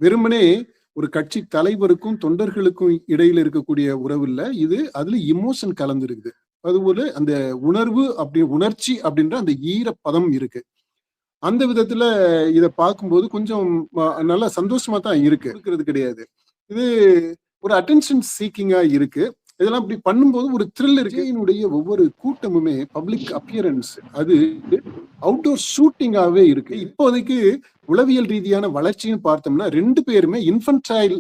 வெறுமனே ஒரு கட்சி தலைவருக்கும் தொண்டர்களுக்கும் இடையில இருக்கக்கூடிய உறவு இல்ல. இது அதுல எமோஷன் கலந்திருக்குது. அதுபோல அந்த உணர்ச்சி அப்படின்ற அந்த ஈரப்பதம் இருக்கு. அந்த விதத்துல இத பார்க்கும்போது கொஞ்சம் நல்லா சந்தோஷமா தான் இருக்கு. இருக்கிறது கிடையாது. இது ஒரு அட்டென்ஷன் சீக்கிங்கா இருக்கு. இதெல்லாம் இப்படி பண்ணும்போது ஒரு த்ரில் இருக்கு. விஜயினுடைய ஒவ்வொரு கூட்டமுமே பப்ளிக் அப்பியரன்ஸ் அது அவுட்டோர் ஷூட்டிங்காவே இருக்கு. இப்போதைக்கு உளவியல் ரீதியான வளர்ச்சின்னு பார்த்தோம்னா 2 பேருமே இன்ஃபன்டைல்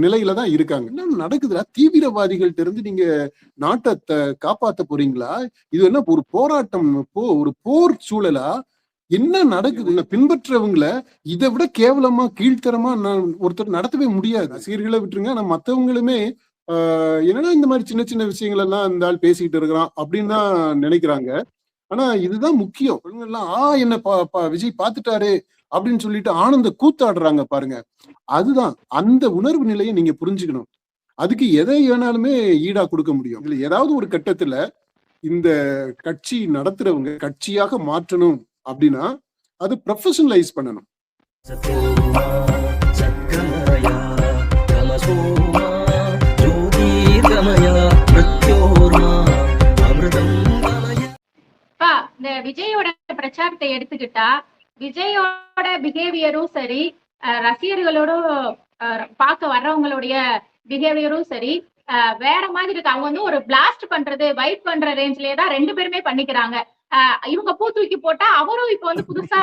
நிலையில தான் இருக்காங்க. என்ன நடக்குதுடா? தீவிரவாதிகள்ட்ட இருந்து நீங்க நாட்டை காப்பாத்த போறீங்களா? இது என்ன ஒரு போராட்டம், ஒரு போர் சூழலா? என்ன நடக்குது? பின்பற்றவங்கள இதை விட கேவலமா கீழ்த்தரமா ஒருத்தர் நடத்தவே முடியாது. ரசிகர்களை விட்டுருங்க, ஆனா மத்தவங்களுமே என்னன்னா இந்த மாதிரி சின்ன சின்ன விஷயங்கள் எல்லாம் இந்த ஆள் பேசிக்கிட்டு இருக்கிறான் அப்படின்னு தான் நினைக்கிறாங்க. ஆனா இதுதான் முக்கியம். எல்லாம் என்ன விஜய் பாத்துட்டாரு அப்படின்னு சொல்லிட்டு ஆனந்த கூத்தாடுறாங்க பாருங்க. அதுதான் அந்த உணர்வு நிலையை நீங்க புரிஞ்சுக்கணும். அதுக்கு எதை வேணாலுமே ஈடா கொடுக்க முடியும். இதுல ஏதாவது ஒரு கட்டத்துல இந்த கட்சி நடத்துறவங்க கட்சியாக மாற்றணும் அப்படின்னா அது ப்ரொஃபஷனலைஸ் பண்ணணும். இந்த விஜயோட பிரச்சாரத்தை எடுத்துக்கிட்டா விஜயோட பிஹேவியரும் சரி, ரசிகர்களோட பார்க்க வர்றவங்களுடைய பிஹேவியரும் சரி வேற மாதிரி இருக்கு. அவங்க வந்து ஒரு பிளாஸ்ட் பண்றது, வைப் பண்ற ரேஞ்ச்லயே தான் 2 பேருமே பண்ணிக்கிறாங்க. இவங்க பூ தூக்கி போட்டா அவரும் இப்ப வந்து புதுசா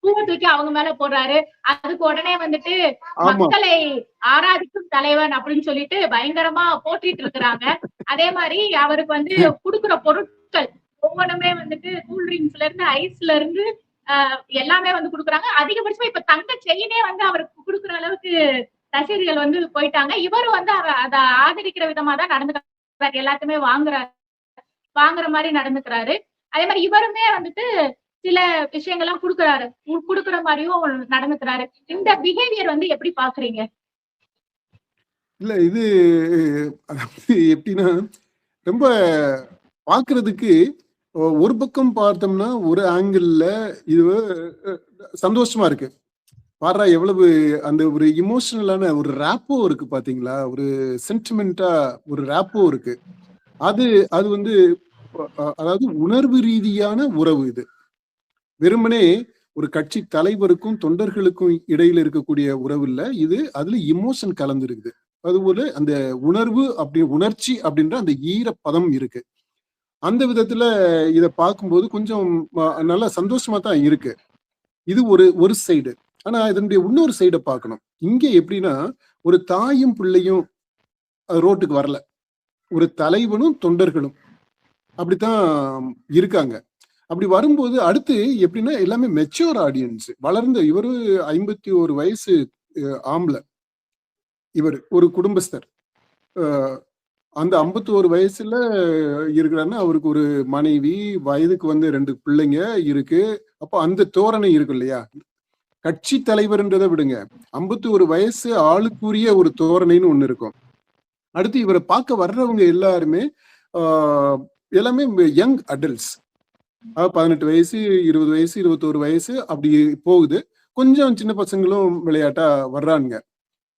பூவை தூக்கி அவங்க மேல போடுறாரு. அதுக்கு உடனே வந்துட்டு மக்களை ஆராதிக்கும் தலைவன் அப்படின்னு சொல்லிட்டு பயங்கரமா போட்டிட்டு இருக்கிறாங்க. அதே மாதிரி அவருக்கு வந்து குடுக்குற பொருட்கள் ஒவ்வொன்றுமே வந்துட்டு கூல்ட்ரிங்க்ஸ்ல இருந்து ஐஸ்ல இருந்து எல்லாமே வந்து குடுக்குறாங்க. அதிகபட்சமா இப்ப தங்க செயினே வந்து அவருக்கு குடுக்குற அளவுக்கு ரசிகர்கள் வந்து போயிட்டாங்க. இவரும் வந்து அதை ஆதரிக்கிற விதமா தான் நடந்துக்கிறாரு. எல்லாத்தையுமே வாங்குற மாதிரி நடந்துக்கிறாரு. அதே மாதிரி இவருமே வந்துட்டு சில விஷயங்கள்லாம் குடுக்குற மாதிரியும் நடந்துக்கிறாரு. இந்த பிஹேவியர் வந்து எப்படி பாக்குறீங்க? இல்ல இது எப்படின்னா ரொம்ப பாக்குறதுக்கு ஒரு பக்கம் பார்த்தோம்னா ஒரு ஆங்கிள் இது சந்தோஷமா இருக்கு. பாரா எவ்வளவு அந்த ஒரு இமோஷனலான ஒரு ரேப்போ இருக்கு பாத்தீங்களா? ஒரு சென்டிமெண்டா ஒரு ரேப்போ இருக்கு. அது வந்து அதாவது உணர்வு ரீதியான உறவு. இது வெறுமனே ஒரு கட்சி தலைவருக்கும் தொண்டர்களுக்கும் இடையில இருக்கக்கூடிய உறவு இல்ல. இது அதுல எமோஷன் கலந்துருக்குது. அதுபோல அந்த உணர்ச்சி அப்படின்ற அந்த ஈரப்பதம் இருக்கு. அந்த விதத்துல இத பார்க்கும்போது கொஞ்சம் நல்லா சந்தோஷமா தான் இருக்கு. இது ஒரு சைடு. ஆனா இதனுடைய இன்னொரு சைடை பார்க்கணும். இங்க எப்படின்னா ஒரு தாயும் பிள்ளையும் ரோட்டுக்கு வரல, ஒரு தலைவனும் தொண்டர்களும் அப்படித்தான் இருக்காங்க. அப்படி வரும்போது அடுத்து எப்படின்னா எல்லாமே மெச்சூர் ஆடியன்ஸ், வளர்ந்த இவரு 51 வயசு ஆம்பளை, இவர் ஒரு குடும்பஸ்தர். அந்த 51 வயசுல இருக்கிறாருன்னா அவருக்கு ஒரு மனைவி, வயதுக்கு வந்து 2 பிள்ளைங்க இருக்கு. அப்போ அந்த தோரணை இருக்கு இல்லையா? கட்சி தலைவர்ன்றதை விடுங்க, 51 வயசு ஆளுக்குரிய ஒரு தோரணைன்னு ஒண்ணு இருக்கும். அடுத்து இவரை பார்க்க வர்றவங்க எல்லாருமே எல்லாமே யங் அடல்ட்ஸ். 18 வயசு, 20 வயசு, 21 வயசு அப்படி போகுது. கொஞ்சம் சின்ன பசங்களும் விளையாட்டா வர்றாங்க.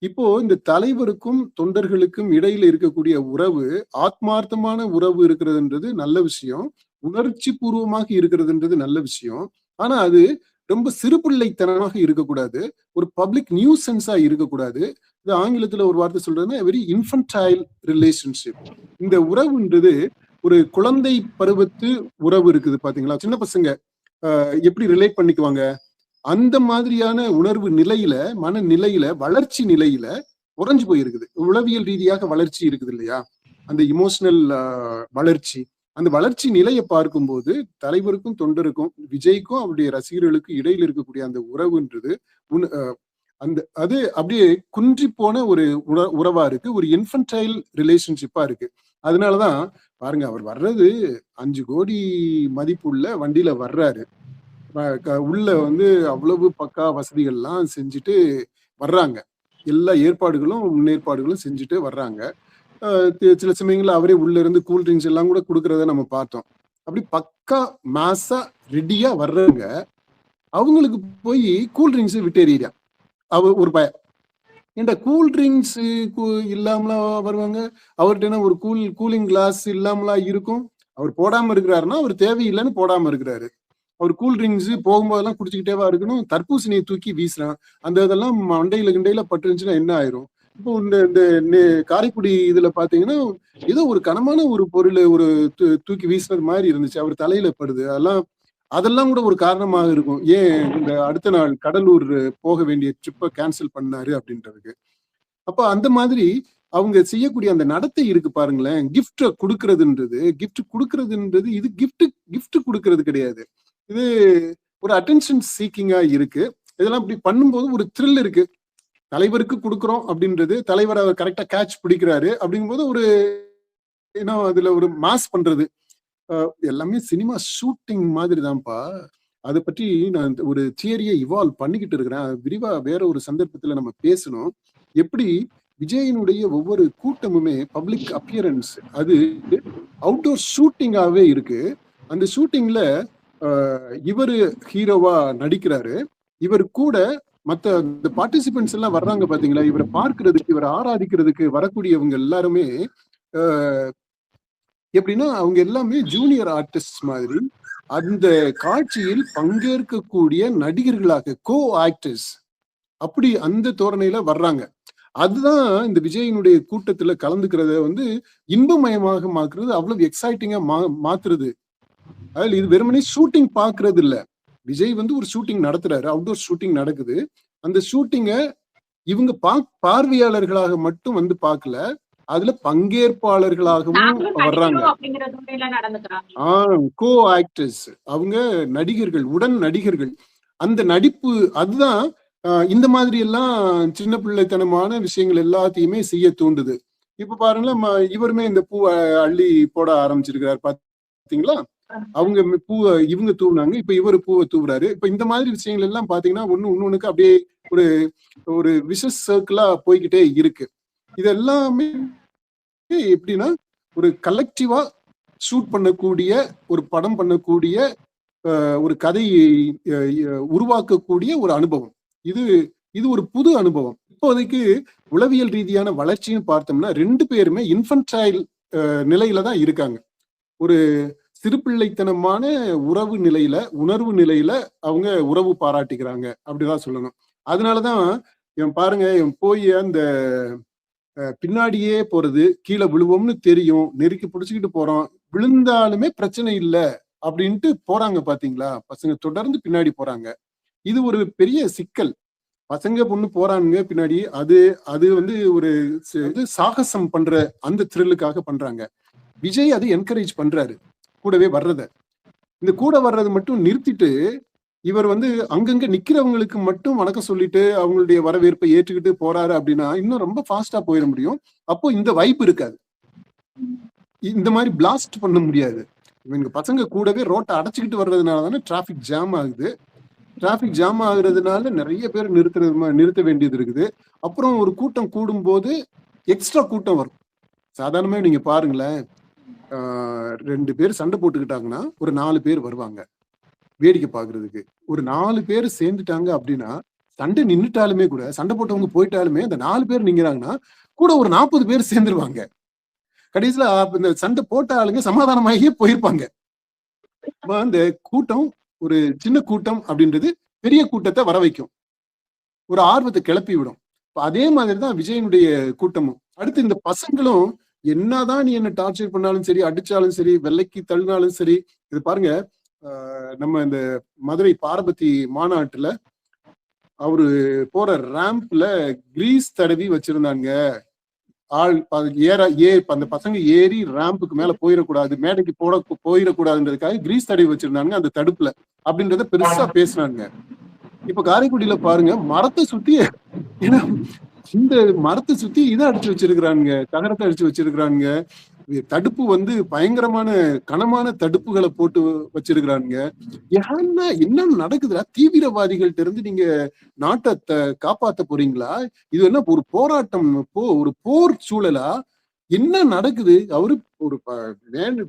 இப்போ இந்த தலைவருக்கும் தொண்டர்களுக்கும் இடையில இருக்கக்கூடிய உறவு ஆத்மார்த்தமான உறவு இருக்கிறதுன்றது நல்ல விஷயம். உணர்ச்சி பூர்வமாக இருக்கிறதுன்றது நல்ல விஷயம். ஆனா அது ரொம்ப சிறுபிள்ளைத்தனமாக இருக்கக்கூடாது. ஒரு பப்ளிக் நியூசன்ஸா இருக்கக்கூடாது. இது ஆங்கிலத்துல ஒரு வார்த்தை சொல்றதுன்னா வெரி இன்ஃபன்டைல் ரிலேஷன்ஷிப். இந்த உறவுன்றது ஒரு குழந்தை பருவத்து உறவு இருக்குது பாத்தீங்களா? சின்ன பசங்க எப்படி ரிலேட் பண்ணிக்குவாங்க, அந்த மாதிரியான உணர்வு நிலையில, மனநிலையில, வளர்ச்சி நிலையில உறைஞ்சு போயிருக்குது. உளவியல் ரீதியாக வளர்ச்சி இருக்குது இல்லையா? அந்த இமோஷனல் வளர்ச்சி, அந்த வளர்ச்சி நிலையை பார்க்கும்போது தலைவருக்கும் தொண்டருக்கும், விஜய்க்கும் அவருடைய ரசிகர்களுக்கும் இடையில இருக்கக்கூடிய அந்த உறவுன்றது அது அப்படியே குன்றி போன ஒரு உறவா இருக்கு. ஒரு இன்ஃபன்டைல் ரிலேஷன்ஷிப்பா இருக்கு. அதனாலதான் பாருங்க, அவர் வர்றது 5 கோடி மதிப்புள்ள வண்டியில வர்றாரு. உள்ள வந்து அவ்வளவு பக்கா வசதிகள்லாம் செஞ்சுட்டு வர்றாங்க. எல்லா ஏற்பாடுகளும் முன்னேற்பாடுகளும் செஞ்சுட்டு வர்றாங்க. சில சமயங்கள்ல அவரே உள்ள இருந்து கூல்ட்ரிங்க்ஸ் எல்லாம் கூட கொடுக்கறத நம்ம பார்த்தோம். அப்படி பக்கா மாசா ரெடியா வர்றவங்க அவங்களுக்கு போய் கூல்ட்ரிங்க்ஸ் விட்டு எறியா. ஒரு பய ஏன்டா கூல் ட்ரிங்க்ஸ் இல்லாமலா வருவாங்க, அவர்கிட்ட என்ன ஒரு கூலிங் கிளாஸ் இல்லாமலா இருக்கும். அவர் போடாம இருக்கிறாருன்னா அவர் தேவையில்லைன்னு போடாம இருக்கிறாரு. அவர் கூல் ட்ரிங்க்ஸ் போகும்போதெல்லாம் குடிச்சுக்கிட்டேவா இருக்கணும். தர்பூசணியை தூக்கி வீசுறான். அந்த இதெல்லாம் மண்டையில கிண்டையில பட்டுருந்துச்சுன்னா என்ன ஆயிரும். இப்போ இந்த காரைக்குடி இதுல பாத்தீங்கன்னா ஏதோ ஒரு கனமான ஒரு பொருள் ஒரு தூக்கி வீசுறது மாதிரி இருந்துச்சு. அவர் தலையில படுது. அதெல்லாம் கூட ஒரு காரணமாக இருக்கும். ஏன் இந்த அடுத்த நாள் கடலூர் போக வேண்டிய ட்ரிப்பை கேன்சல் பண்ணாரு அப்படின்றதுக்கு. அப்ப அந்த மாதிரி அவங்க செய்யக்கூடிய அந்த நடத்தை இருக்கு பாருங்களேன். கிஃப்ட் கொடுக்கறதுன்றது இது கிஃப்ட் கொடுக்கறது கிடையாது. இது ஒரு அட்டென்ஷன் சீக்கிங்கா இருக்கு. இதெல்லாம் இப்படி பண்ணும்போது ஒரு த்ரில் இருக்கு. தலைவருக்கு கொடுக்குறோம் அப்படின்றது, தலைவர் அவர் கரெக்டா கேட்ச் பிடிக்கிறாரு அப்படிங்கும்போது ஒரு அதுல ஒரு மாஸ் பண்றது எல்லாமே சினிமா ஷூட்டிங் மாதிரி தான்ப்பா. அதை பற்றி நான் ஒரு தியரியை இவால்வ் பண்ணிக்கிட்டு இருக்கிறேன். விரிவா வேற ஒரு சந்தர்ப்பத்துல நம்ம பேசணும். எப்படி விஜயனுடைய ஒவ்வொரு கூட்டமுமே பப்ளிக் அப்பியரன்ஸ் அது அவுட்டோர் ஷூட்டிங்காவே இருக்கு. அந்த ஷூட்டிங்ல இவரு ஹீரோவா நடிக்கிறாரு. இவர் கூட மத்த இந்த பார்ட்டிசிபென்ட்ஸ் எல்லாம் வர்றாங்க பாத்தீங்களா, இவரை பார்க்கிறதுக்கு இவரை ஆராதிக்கிறதுக்கு வரக்கூடியவங்க எல்லாருமே எப்படின்னா அவங்க எல்லாமே ஜூனியர் ஆர்டிஸ்ட் மாதிரி அந்த காட்சியில் பங்கேற்கக்கூடிய நடிகர்களாக கோ ஆக்டர்ஸ் அப்படி அந்த தோரணையில வர்றாங்க. அதுதான் இந்த விஜயனுடைய கூட்டத்துல கலந்துக்கிறத இன்பமயமாக மாக்குறது, அவ்வளவு எக்ஸைட்டிங்கா மாத்துறது. அதுல இது வெறுமனே ஷூட்டிங் பாக்குறது இல்ல. விஜய் ஒரு ஷூட்டிங் நடத்துறாரு, அவுட்டோர் ஷூட்டிங் நடக்குது. அந்த ஷூட்டிங்க இவங்க பார்வையாளர்களாக மட்டும் பார்க்கல, அதுல பங்கேற்பாளர்களாகவும் வர்றாங்க. கோ ஆக்டர்ஸ் அவங்க நடிகர்கள், உடன் நடிகர்கள். அந்த நடிப்பு அதுதான் இந்த மாதிரி எல்லாம் சின்ன பிள்ளைத்தனமான விஷயங்கள் எல்லாத்தையுமே செய்ய தூண்டுது. இப்ப பாருங்களேன், இவருமே இந்த பூவை அள்ளி போட ஆரம்பிச்சிருக்கிறார் பாத்தீங்களா. அவங்க பூவை இவங்க தூவுனாங்க, இப்ப இவரு பூவை தூவுறாரு. இப்ப இந்த மாதிரி விஷயங்கள் எல்லாம் பாத்தீங்கன்னா ஒண்ணுக்கு அப்படியே ஒரு விஷஸ் சர்க்கிளா போய்கிட்டே இருக்கு. இதெல்லாமே எப்படின்னா ஒரு கலெக்டிவா ஷூட் பண்ணக்கூடிய, ஒரு படம் பண்ணக்கூடிய, ஒரு கதையை உருவாக்கக்கூடிய ஒரு அனுபவம். இது ஒரு புது அனுபவம். இப்போதைக்கு உளவியல் ரீதியான வளர்ச்சின்னு பார்த்தோம்னா 2 பேருமே இன்ஃபன்டைல் நிலையில தான் இருக்காங்க. ஒரு சிறுபிள்ளைத்தனமான உணர்வு நிலையில அவங்க உறவு பாராட்டிக்கிறாங்க அப்படிதான் சொல்லணும். அதனாலதான் பாருங்க, போய் அந்த பின்னாடியே போறது, கீழே விழுவோம்னு தெரியும், நெருக்கி பிடிச்சுக்கிட்டு போறோம், விழுந்தாலுமே பிரச்சனை இல்லை அப்படின்ட்டு போறாங்க பாத்தீங்களா. பசங்க தொடர்ந்து பின்னாடி போறாங்க. இது ஒரு பெரிய சிக்கல். பசங்க பொண்ணு போறானுங்க பின்னாடி, அது ஒரு சாகசம் பண்ற அந்த த்ரில்லுக்காக பண்றாங்க. விஜய் அது என்கரேஜ் பண்றாரு, கூடவே வர்றத. இந்த கூட வர்றது மட்டும் நிறுத்திட்டு இவர் அங்கங்க நிக்கிறவங்களுக்கு மட்டும் வணக்கம் சொல்லிட்டு அவங்களுடைய வரவேற்பை ஏற்றுக்கிட்டு போறாரு அப்படின்னா இன்னும் ரொம்ப ஃபாஸ்டா போயிட முடியும். அப்போ இந்த வைப் இருக்காது, இந்த மாதிரி பிளாஸ்ட் பண்ண முடியாது. இவங்க பசங்க கூடவே ரோட்டை அடைச்சிக்கிட்டு வர்றதுனால தானே டிராபிக் ஜாம் ஆகுது. டிராபிக் ஜாம் ஆகுறதுனால நிறைய பேர் நிறுத்த வேண்டியது இருக்குது. அப்புறம் ஒரு கூட்டம் கூடும் போது எக்ஸ்ட்ரா கூட்டம் வரும். சாதாரணமா நீங்க பாருங்களேன், 2 பேர் சண்டை போட்டுக்கிட்டாங்கன்னா ஒரு 4 பேர் வருவாங்க வேடிக்கை பாக்குறதுக்கு. ஒரு 4 பேர் சேர்ந்துட்டாங்க அப்படின்னா, சண்டை நின்றுட்டாலுமே கூட, சண்டை போட்டவங்க போயிட்டாலுமே அந்த 4 பேர் நிக்கிறாங்கன்னா கூட ஒரு 40 பேர் சேர்ந்துருவாங்க. கடைசியில இந்த சண்டை போட்ட ஆளுங்க சமாதானமாகியே போயிருப்பாங்க. அந்த கூட்டம், ஒரு சின்ன கூட்டம் அப்படின்றது பெரிய கூட்டத்தை வர வைக்கும், ஒரு ஆர்வத்தை கிளப்பி விடும். அதே மாதிரிதான் விஜயனுடைய கூட்டமும். அடுத்து இந்த பசங்களும் என்னதான் நீ என்ன டார்ச்சர் பண்ணாலும் சரி, அடிச்சாலும் சரி, வெள்ளைக்கு தள்ளினாலும் சரி. இது பாருங்க, நம்ம இந்த மதுரை பாரபத்தி மாநாட்டுல அவரு போற ரேம்ப்ல கிரீஸ் தடவி வச்சிருந்தாங்க. அந்த பசங்க ஏறி ரேம்புக்கு மேல போயிடக்கூடாது, மேடைக்கு போயிடக்கூடாதுன்றதுக்காக கிரீஸ் தடவி வச்சிருந்தாங்க அந்த தடுப்புல அப்படின்றத பெருசா பேசினாங்க. இப்ப காரைக்குடியில பாருங்க, மரத்தை சுத்தி, ஏன்னா இந்த மரத்தை சுத்தி இதை அடிச்சு வச்சிருக்கிறாங்க, தகரத்தை அடிச்சு வச்சிருக்கிறாங்க. தடுப்பு பயங்கரமான கனமான தடுப்புகளை போட்டு வச்சிருக்கிறாங்க. என்ன நடக்குதுடா? தீவிரவாதிகள்ட்ட இருந்து நீங்க நாட்டை காப்பாத்த போறீங்களா? இது என்ன ஒரு போராட்டம், ஒரு போர் சூழலா? என்ன நடக்குது? அவரு ஒரு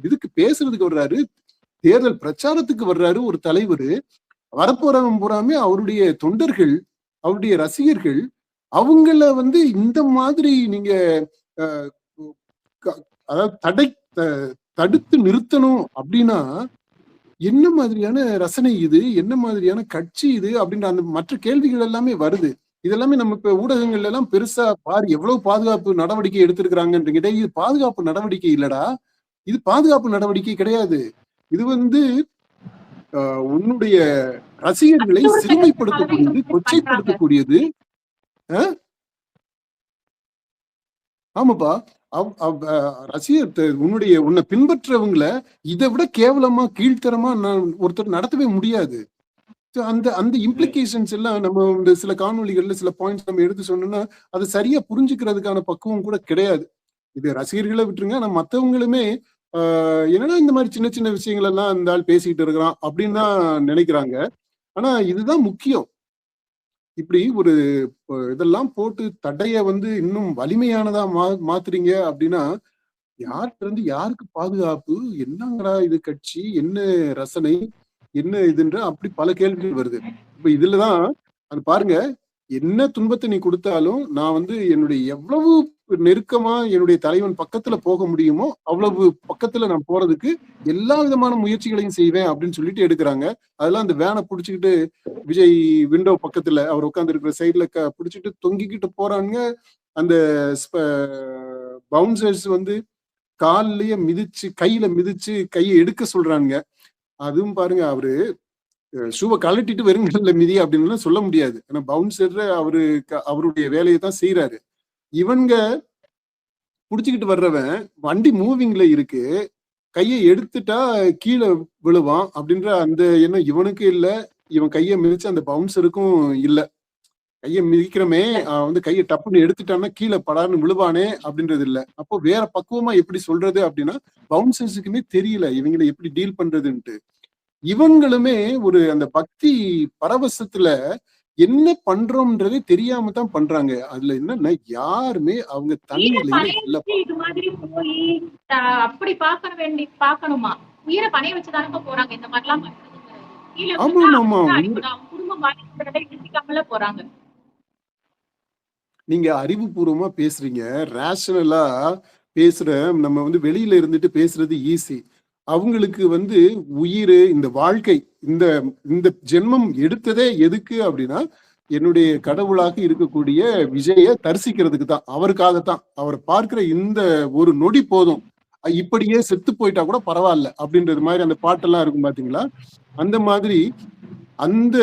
இதுக்கு பேசுறதுக்கு வர்றாரு, தேர்தல் பிரச்சாரத்துக்கு வர்றாரு ஒரு தலைவர். வரப்போறவன் பூராமே அவருடைய தொண்டர்கள், அவருடைய ரசிகர்கள் அவங்கள வந்து இந்த மாதிரி நீங்க அஹ், அதாவது தடுத்து நிறுத்தணும் அப்படின்னா என்ன மாதிரியான ரசனை இது, என்ன மாதிரியான கட்சி இது அப்படின்ற அந்த மற்ற கேள்விகள் எல்லாமே வருது. இதெல்லாமே நம்ம இப்ப ஊடகங்கள்ல எல்லாம் பெருசா பாரு எவ்வளவு பாதுகாப்பு நடவடிக்கை எடுத்திருக்கிறாங்கன்றீங்க. இது பாதுகாப்பு நடவடிக்கை இல்லடா, இது பாதுகாப்பு நடவடிக்கை கிடையாது. இது வந்து உன்னுடைய ரசிகர்களை சிறுமைப்படுத்தக்கூடியது, கொச்சைப்படுத்தக்கூடியது. ஆமாப்பா, ரசிகர் உன்னை பின்பற்றவங்களை இதை விட கேவலமா கீழ்த்தரமா ஒருத்தர் நடத்தவே முடியாது. அந்த அந்த இம்ப்ளிகேஷன்ஸ் எல்லாம் நம்ம இந்த சில காணொலிகள்ல சில பாயிண்ட்ஸ் நம்ம எடுத்து சொன்னோம்னா அதை சரியா புரிஞ்சுக்கிறதுக்கான பக்குவம் கூட கிடையாது. இது ரசிகர்களை விட்டுருங்க, நம்ம மற்றவங்களுமே என்னன்னா இந்த மாதிரி சின்ன சின்ன விஷயங்கள் எல்லாம் இந்த ஆள் பேசிக்கிட்டு இருக்கிறான் அப்படின்னு தான் நினைக்கிறாங்க. ஆனா இதுதான் முக்கியம். இப்படி ஒரு இதெல்லாம் போட்டு தடைய வந்து இன்னும் வலிமையானதா மாத்துறீங்க அப்படின்னா யார்கிட்ட இருந்து யாருக்கு பாதுகாப்பு, என்னங்கடா இது கட்சி, என்ன ரசனை, என்ன இதுன்ற அப்படி பல கேள்விகள் வருது. இப்ப இதுலதான் அது பாருங்க, என்ன துன்பத்தை நீ கொடுத்தாலும் நான் வந்து என்னுடைய எவ்வளவு நெருக்கமா என்னுடைய தலைவன் பக்கத்துல போக முடியுமோ அவ்வளவு பக்கத்துல நான் போறதுக்கு எல்லா விதமான முயற்சிகளையும் செய்வேன் அப்படின்னு சொல்லிட்டு எடுக்கிறாங்க. அதெல்லாம் அந்த வேனை புடிச்சுக்கிட்டு விஜய் விண்டோ பக்கத்துல அவர் உட்கார்ந்து இருக்கிற சைட்ல புடிச்சுட்டு தொங்கிக்கிட்டு போறாங்க. அந்த பவுன்சர்ஸ் வந்து கால்லயே மிதிச்சு கையில மிதிச்சு கையை எடுக்க சொல்றாங்க. அதுவும் பாருங்க, அவரு ஷூவை கழட்டிட்டு வெறுங்கல்ல மிதி அப்படின்னு சொல்ல முடியாது. ஏன்னா பவுன்சர் அவருடைய வேலையை தான் செய்யறாரு. இவங்க புடிச்சுக்கிட்டு வர்றவன் வண்டி மூவிங்ல இருக்கு, கையை எடுத்துட்டா கீழே விழுவான் அப்படின்ற அந்த எண்ணம் இவனுக்கு இல்ல. இவன் கையை மிதிச்சு அந்த பவுன்சருக்கும் இல்ல. கையை மிதிக்கிறமே வந்து கையை டப்புன்னு எடுத்துட்டான்னா கீழே படான்னு விழுவானே அப்படின்றது இல்ல. அப்போ வேற பக்குவமா எப்படி சொல்றது அப்படின்னா பவுன்சர்ஸுக்குமே தெரியல இவங்களை எப்படி டீல் பண்றதுன்ட்டு. இவங்களுமே ஒரு அந்த பக்தி பரவசத்துல என்ன பண்றோம்ன்றதே தெரியாம தான் பண்றாங்க. அதுல என்னன்னா யாருமே அவங்க தன்னிலையில இல்ல. இது மாதிரி போய் அப்படி பாக்கணுமா? உயிரை பணைய வச்சுதானே போறாங்க இந்த மாதிரி எல்லாம் பண்றது. ஆமா ஆமா, குடும்பம் பாதிக்கிறதை யோசிக்காமல போறாங்க. நீங்க அறிவுபூர்வமா பேசுறீங்க, ரேஷனலா பேசுற நம்ம வந்து வெளியில இருந்துட்டு பேசுறது ஈஸி. அவங்களுக்கு வந்து உயிர், இந்த வாழ்க்கை, இந்த இந்த ஜென்மம் எடுத்ததே எதுக்கு அப்படின்னா என்னுடைய கடவுளாக இருக்கக்கூடிய விஜய தரிசிக்கிறதுக்கு தான், அவருக்காகத்தான். அவர் பார்க்கிற இந்த ஒரு நொடி போதும், இப்படியே செத்து போயிட்டா கூட பரவாயில்ல அப்படின்றது மாதிரி அந்த பாட்டெல்லாம் இருக்கும் பாத்தீங்களா. அந்த மாதிரி அந்த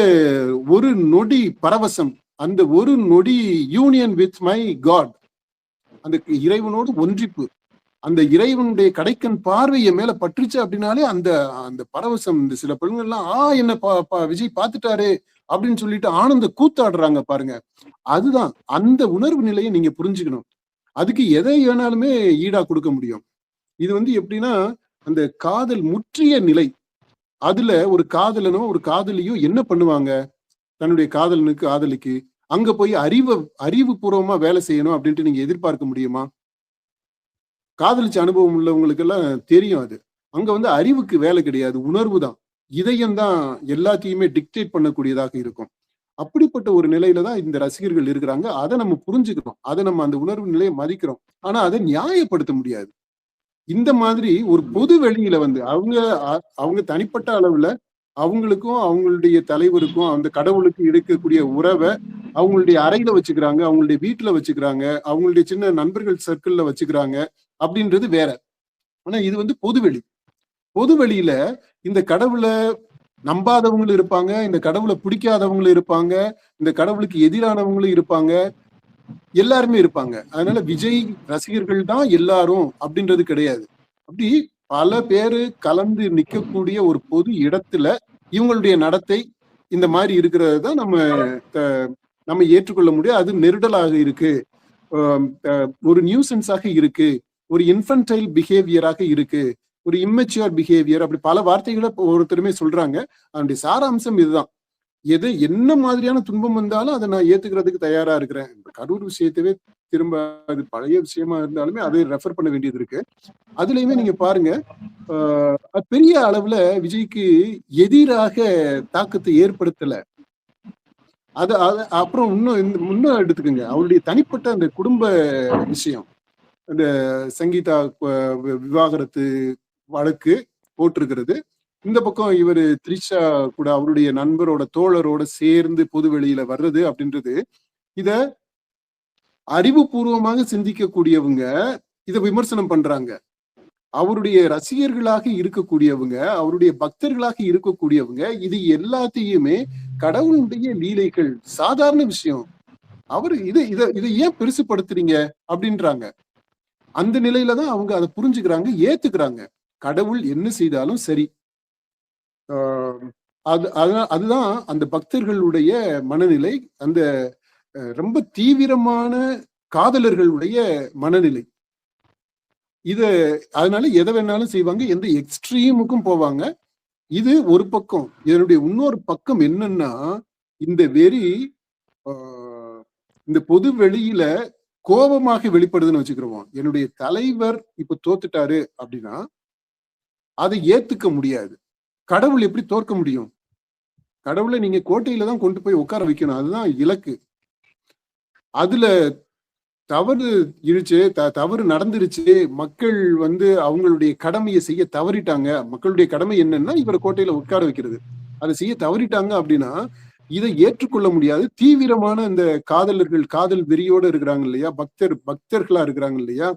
ஒரு நொடி பரவசம், அந்த ஒரு நொடி யூனியன் வித் மை காட், அந்த இறைவனோடு ஒன்றிப்பு, அந்த இறைவனுடைய கடைக்கன் பார்வையை மேல பற்றுச்சு அப்படின்னாலே அந்த அந்த பரவசம். இந்த சில பெண்கள்லாம் என்ன விஜய் பார்த்துட்டாரு அப்படின்னு சொல்லிட்டு ஆனந்த கூத்தாடுறாங்க பாருங்க. அதுதான் அந்த உணர்வு நிலையை நீங்க புரிஞ்சுக்கணும். அதுக்கு எதை வேணாலுமே ஈடா கொடுக்க முடியும். இது வந்து எப்படின்னா அந்த காதல் முற்றிய நிலை. அதுல ஒரு காதலனோ ஒரு காதலியோ என்ன பண்ணுவாங்க, தன்னுடைய காதலனுக்கு காதலிக்கு அங்க போய் அறிவுபூர்வமா வேலை செய்யணும் அப்படின்ட்டு நீங்க எதிர்பார்க்க முடியுமா? காதலிச்ச அனுபவம் உள்ளவங்களுக்கு எல்லாம் தெரியும். அது அங்க வந்து அறிவுக்கு வேலை கிடையாது, உணர்வு தான், இதயம் தான் எல்லாத்தையுமே டிக்டேட் பண்ணக்கூடியதாக இருக்கும். அப்படிப்பட்ட ஒரு நிலையில தான் இந்த ரசிகர்கள் இருக்கிறாங்க. அதை நம்ம புரிஞ்சுக்கிறோம், அதை நம்ம அந்த உணர்வு நிலையை மதிக்கிறோம். ஆனா அதை நியாயப்படுத்த முடியாது. இந்த மாதிரி ஒரு பொது வெளியில வந்து அவங்க தனிப்பட்ட அளவுல அவங்களுக்கும் அவங்களுடைய தலைவருக்கும் அந்த கடவுளுக்கு இருக்கக்கூடிய உறவை அவங்களுடைய அறையில வச்சுக்கிறாங்க, அவங்களுடைய வீட்டுல வச்சுக்கிறாங்க, அவங்களுடைய சின்ன நண்பர்கள் சர்க்கிள்ல வச்சுக்கிறாங்க அப்படின்றது வேற. ஆனா இது வந்து பொதுவெளி. பொதுவெளியில இந்த கடவுளை நம்பாதவங்களும் இருப்பாங்க, இந்த கடவுளை பிடிக்காதவங்களும் இருப்பாங்க, இந்த கடவுளுக்கு எதிரானவங்களும் இருப்பாங்க, எல்லாருமே இருப்பாங்க. அதனால விஜய் ரசிகர்கள் தான் எல்லாரும் அப்படின்றது கிடையாது. அப்படி பல பேரு கலந்து நிக்கக்கூடிய ஒரு பொது இடத்துல இவங்களுடைய நடத்தை இந்த மாதிரி இருக்கிறது தான் நம்ம ஏற்றுக்கொள்ள முடியும். அது நெருடலாக இருக்கு, ஒரு நியூசன்ஸாக இருக்கு, ஒரு இன்ஃபன்டைல் பிஹேவியராக இருக்கு, ஒரு இம்மெச்சுவர் பிஹேவியர், அப்படி பல வார்த்தைகளை ஒருத்தருமே சொல்றாங்க. அதனுடைய சாராம்சம் இதுதான். எது என்ன மாதிரியான துன்பம் வந்தாலும் அதை நான் ஏத்துக்கிறதுக்கு தயாரா இருக்கிறேன். கரூர் விஷயத்தவே திரும்ப அது பழைய விஷயமா இருந்தாலுமே அதை ரெஃபர் பண்ண வேண்டியது இருக்கு. அதுலயுமே நீங்க பாருங்க, பெரிய அளவுல விஜய்க்கு எதிராக தாக்கத்தை ஏற்படுத்தல. அது அப்புறம் இன்னும் எடுத்துக்கோங்க, அவருடைய தனிப்பட்ட அந்த குடும்ப விஷயம், அந்த சங்கீதா விவாகரத்து வழக்கு போட்டிருக்கிறது. இந்த பக்கம் இவரு த்ரிஷா கூட அவருடைய நண்பரோட தோழரோட சேர்ந்து பொது வெளியில வர்றது அப்படின்றது, இத அறிவுபூர்வமாக சிந்திக்கக்கூடியவங்க இத விமர்சனம் பண்றாங்க. அவருடைய ரசிகர்களாக இருக்கக்கூடியவங்க, அவருடைய பக்தர்களாக இருக்கக்கூடியவங்க இது எல்லாத்தையுமே கடவுளுடைய லீலைகள், சாதாரண விஷயம். அவரு இதை ஏன் பெருசுபடுத்துறீங்க அப்படின்றாங்க. அந்த நிலையில தான் அவங்க அதை புரிஞ்சுக்கிறாங்க, ஏத்துக்கிறாங்க. கடவுள் என்ன செய்தாலும் சரி. அதுதான் அந்த பக்தர்களுடைய மனநிலை, அந்த ரொம்ப தீவிரமான காதலர்களுடைய மனநிலை. அதனால எதை வேணாலும் செய்வாங்க, எந்த எக்ஸ்ட்ரீமுக்கும் போவாங்க. இது ஒரு பக்கம். இதனுடைய இன்னொரு பக்கம் என்னன்னா, இந்த வெறி இந்த பொது வெளியில கோபமாக வெளிப்படுதுன்னு வச்சுக்கிறோம். என்னுடைய தலைவர் இப்ப தோத்துட்டாரு அப்படின்னா அதை ஏத்துக்க முடியாது. கடவுள் எப்படி தோற்க முடியும்? கடவுளை நீங்க கோட்டையில தான் கொண்டு போய் உட்கார வைக்கணும், அதுதான் இலக்கு. அதுல தவறு இருச்சு, தவறு நடந்துருச்சு, மக்கள் அவங்களுடைய கடமையை செய்ய தவறிட்டாங்க. மக்களுடைய கடமை என்னன்னா இவரை கோட்டையில உட்கார வைக்கிறது. அதை செய்ய தவறிட்டாங்க அப்படின்னா இதை ஏற்றுக்கொள்ள முடியாது. தீவிரமான இந்த காதலர்கள், காதல் வெறியோட இருக்கிறாங்க இல்லையா, பக்தர்களா இருக்கிறாங்க இல்லையா,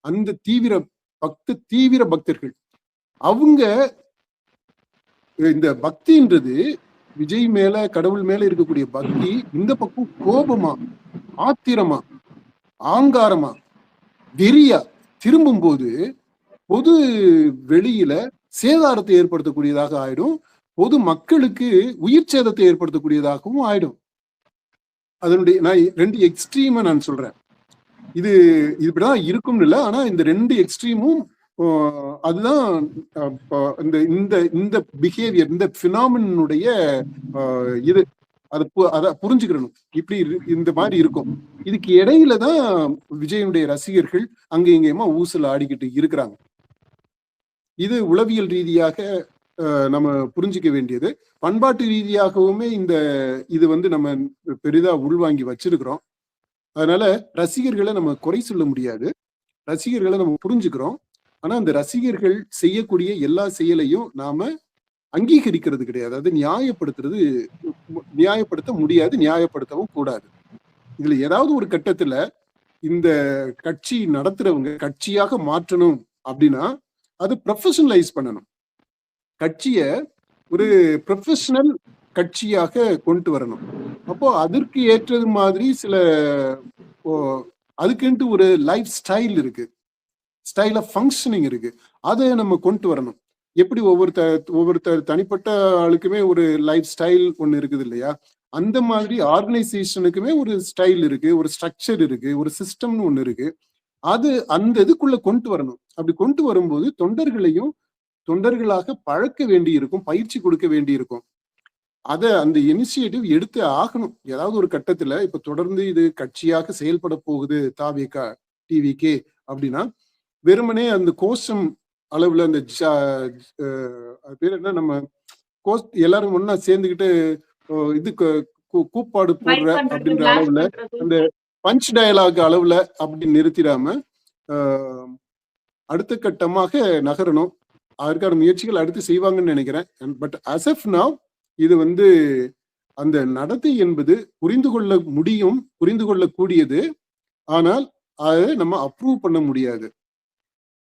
அந்த தீவிர பக்தர்கள், அவங்க இந்த பக்தின்றது விஜய் மேல, கடவுள் மேல இருக்கக்கூடிய பக்தி இந்த பக்கம் கோபமா, ஆத்திரமா, ஆங்காரமா, வெறியா திரும்பும் போது பொது வெளியில சேதாரத்தை ஏற்படுத்தக்கூடியதாக ஆயிடும். பொது மக்களுக்கு உயிர் சேதத்தை ஏற்படுத்தக்கூடியதாகவும் ஆயிடும். அதனுடைய நான் 2 எக்ஸ்ட்ரீமை நான் சொல்றேன். இது இப்படிதான் இருக்கும்னு இல்லை, ஆனா இந்த 2 எக்ஸ்ட்ரீமும் அதுதான் இந்த பிஹேவியர், இந்த பினாமினுடைய இது அதை புரிஞ்சுக்கிறணும். இப்படி இந்த மாதிரி இருக்கும். இதுக்கு இடையில தான் விஜயனுடைய ரசிகர்கள் அங்க இங்கேயுமா ஊசல் ஆடிக்கிட்டு இருக்கிறாங்க. இது உளவியல் ரீதியாக நம்ம புரிஞ்சுக்க வேண்டியது. பண்பாட்டு ரீதியாகவுமே இது நம்ம பெரிதா உள்வாங்கி வச்சிருக்கிறோம். அதனால ரசிகர்களை நம்ம குறை சொல்ல முடியாது, ரசிகர்களை நம்ம புரிஞ்சுக்கிறோம். ஆனா அந்த ரசிகர்கள் செய்யக்கூடிய எல்லா செயலையும் நாம அங்கீகரிக்கிறது கிடையாது. அது நியாயப்படுத்த முடியாது, நியாயப்படுத்தவும் கூடாது. இதுல ஏதாவது ஒரு கட்டத்துல இந்த கட்சி நடத்துறவங்க கட்சியாக மாற்றணும் அப்படின்னா அது ப்ரொஃபஷனலைஸ் பண்ணணும். கட்சிய ஒரு ப்ரொஃபஷனல் கட்சியாக கொண்டு வரணும். அப்போ அதற்கு ஏற்றது மாதிரி சில அதுக்குன்ட்டு ஒரு லைஃப் ஸ்டைல் இருக்கு, ஸ்டைல் ஆஃப் ஃபங்க்ஷனிங் இருக்கு. அதை நம்ம கொண்டு வரணும். எப்படி ஒவ்வொருத்தர் தனிப்பட்ட ஆளுக்குமே ஒரு லைஃப் ஸ்டைல் ஒண்ணு இருக்குது இல்லையா, அந்த மாதிரி ஆர்கனைசேஷனுக்குமே ஒரு ஸ்டைல் இருக்கு, ஒரு ஸ்ட்ரக்சர் இருக்கு, ஒரு சிஸ்டம்னு ஒண்ணு இருக்கு. அது அந்த இதுக்குள்ள கொண்டு வரணும். அப்படி கொண்டு வரும்போது தொண்டர்களாக பழக்க வேண்டி இருக்கும், பயிற்சி கொடுக்க வேண்டி இருக்கும். அந்த இனிஷியேட்டிவ் எடுத்து ஆகணும். ஏதாவது ஒரு கட்டத்துல இப்ப தொடர்ந்து இது கட்சியாக செயல்பட போகுது தாவேகா, டிவிகே அப்படின்னா வெறுமனே அந்த கோஷம் அளவுல அந்த பேர் என்ன, நம்ம எல்லாரும் ஒன்னா சேர்ந்துக்கிட்டு இது கூப்பாடு போடுற அப்படின்ற அளவுல, அந்த பஞ்ச் டயலாக் அளவுல அப்படி நிறுத்திடாம அடுத்த கட்டமாக நகரணும். அதற்கான முயற்சிகள் அடுத்து செய்வாங்கன்னு நினைக்கிறேன். பட் அஸ் ஆஃப் நவ் இது அந்த நடத்தை என்பது புரிந்து கொள்ள முடியும், புரிந்து கொள்ளக்கூடியது. ஆனால் அதை நம்ம அப்ரூவ் பண்ண முடியாது.